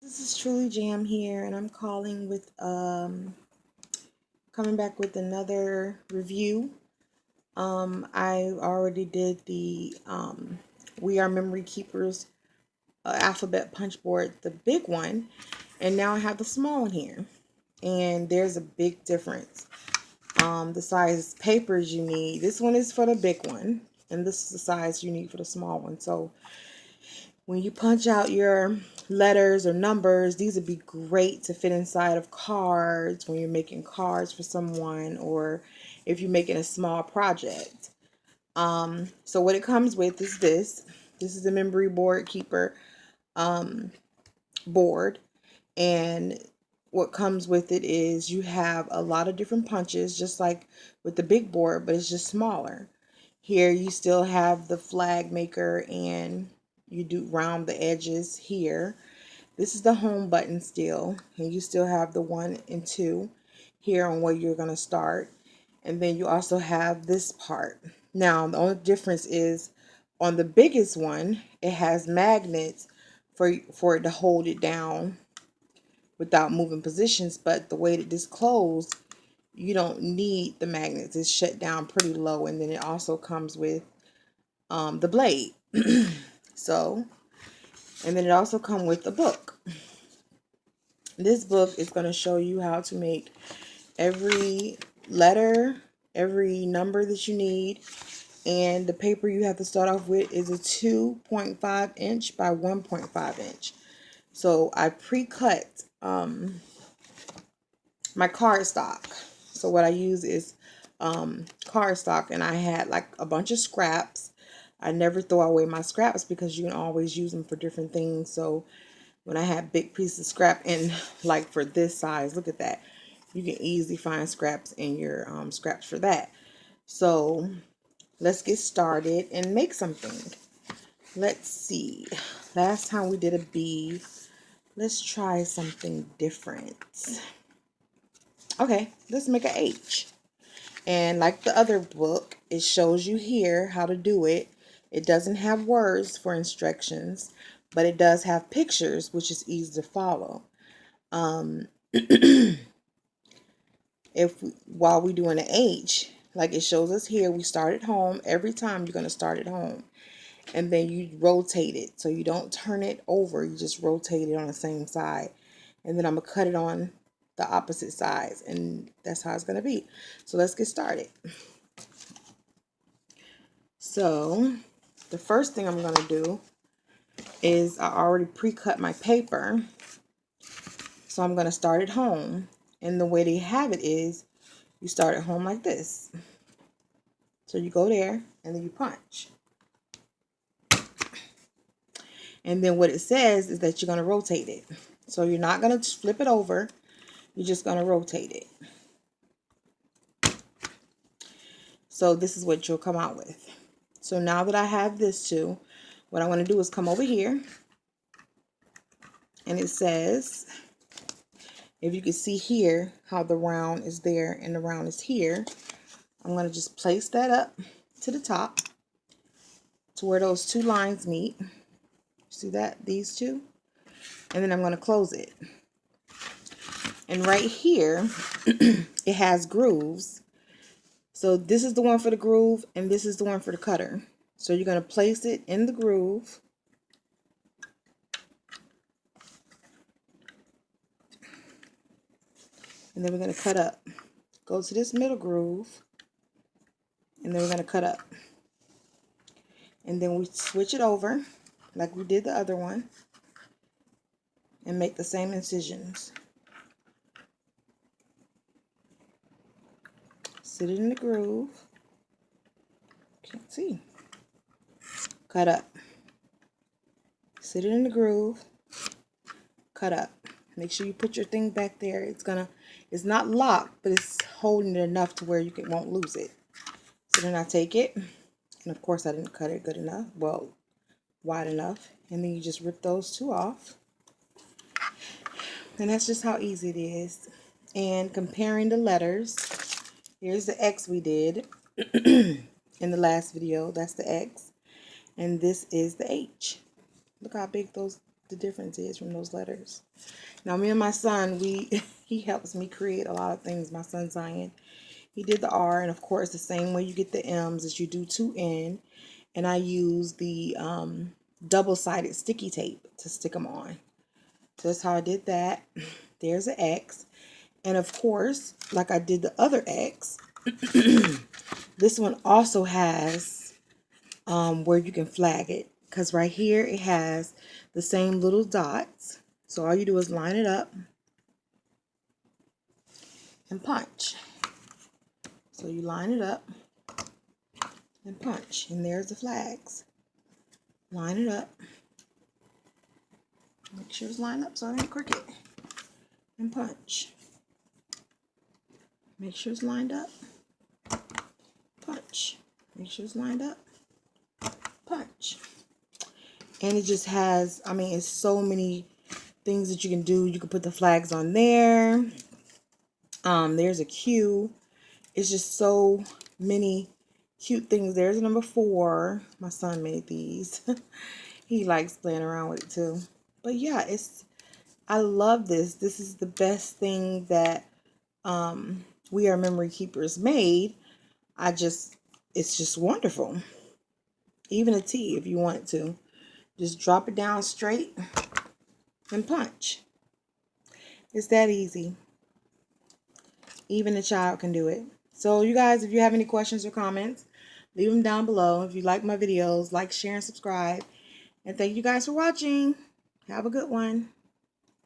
This is Truly Jam here, and I'm calling with coming back with another review. I already did the We Are Memory Keepers alphabet punch board, the big one, and now I have the small one here, and there's a big difference. The size papers you need. This one is for the big one, and this is the size you need for the small one. So when you punch out your letters or numbers, these would be great to fit inside of cards when you're making cards for someone or if you're making a small project. So what it comes with is this. This is a memory board keeper board. And what comes with it is you have a lot of different punches, just like with the big board, but it's just smaller. Here you still have the flag maker and you do round the edges here. This is the home button still, and you still have the 1 and 2 here on where you're going to start. And then you also have this part. Now, the only difference is on the biggest one, it has magnets for it to hold it down without moving positions, but the way that this closed, you don't need the magnets. It's shut down pretty low, and then it also comes with the blade. So, and then it also comes with a book. This book is going to show you how to make every letter, every number that you need, and the paper you have to start off with is a 2.5 inch by 1.5 inch. So I pre-cut my cardstock. So what I use is cardstock, and I had like a bunch of scraps. I never throw away my scraps because you can always use them for different things. So when I had big pieces of scrap, and like for this size, look at that, you can easily find scraps in your scraps for that. So let's get started and make something. Let's see. Last time we did a B. Let's try something different. Okay, let's make an H. And like the other book, it shows you here how to do it. It doesn't have words for instructions, but it does have pictures, which is easy to follow. While we're doing an H, like it shows us here, we start at home. Every time you're going to start at home. And then you rotate it. So you don't turn it over. You just rotate it on the same side. And then I'm going to cut it on the opposite sides. And that's how it's going to be. So let's get started. So the first thing I'm going to do is I already pre-cut my paper. So I'm going to start at home. And the way they have it is you start at home like this. So you go there and then you punch. And then what it says is that you're going to rotate it. So you're not going to flip it over. You're just going to rotate it. So this is what you'll come out with. So now that I have this too, what I want to do is come over here. And it says, if you can see here how the round is there and the round is here, I'm going to just place that up to the top to where those two lines meet. See that? These two. And then I'm going to close it. And right here, it has grooves. So this is the one for the groove, and this is the one for the cutter. So you're going to place it in the groove. And then we're going to cut up. Go to this middle groove. And then we're going to cut up. And then we switch it over, like we did the other one. And make the same incisions. Sit it in the groove. Can't see. Cut up. Sit it in the groove. Cut up. Make sure you put your thing back there. It's not locked, but it's holding it enough to where you won't lose it. So then I take it, and of course I didn't cut it good enough, well, wide enough. And then you just rip those two off. And that's just how easy it is. And comparing the letters, here's the X we did in the last video. That's the X. And this is the H. Look how big those the difference is from those letters. Now, me and my son, he helps me create a lot of things. My son Zion, he did the R, and of course, the same way you get the M's as you do 2N. And I use the double-sided sticky tape to stick them on. So that's how I did that. There's an X. And of course, like I did the other X, this one also has where you can flag it. Because right here, it has the same little dots. So all you do is line it up and punch. So you line it up and punch. And there's the flags. Line it up. Make sure it's lined up so it ain't crooked. And punch. Make sure it's lined up. Punch. Make sure it's lined up. Punch. And it just has, I mean, it's so many things that you can do. You can put the flags on there. There's a Q. It's just so many cute things. There's a number 4. My son made these. He likes playing around with it too. But yeah, I love this. This is the best thing that We Are Memory Keepers made. It's just wonderful. Even a T if you want to. Just drop it down straight and punch. It's that easy. Even a child can do it. So you guys, if you have any questions or comments, leave them down below. If you like my videos, like, share, and subscribe. And thank you guys for watching. Have a good one.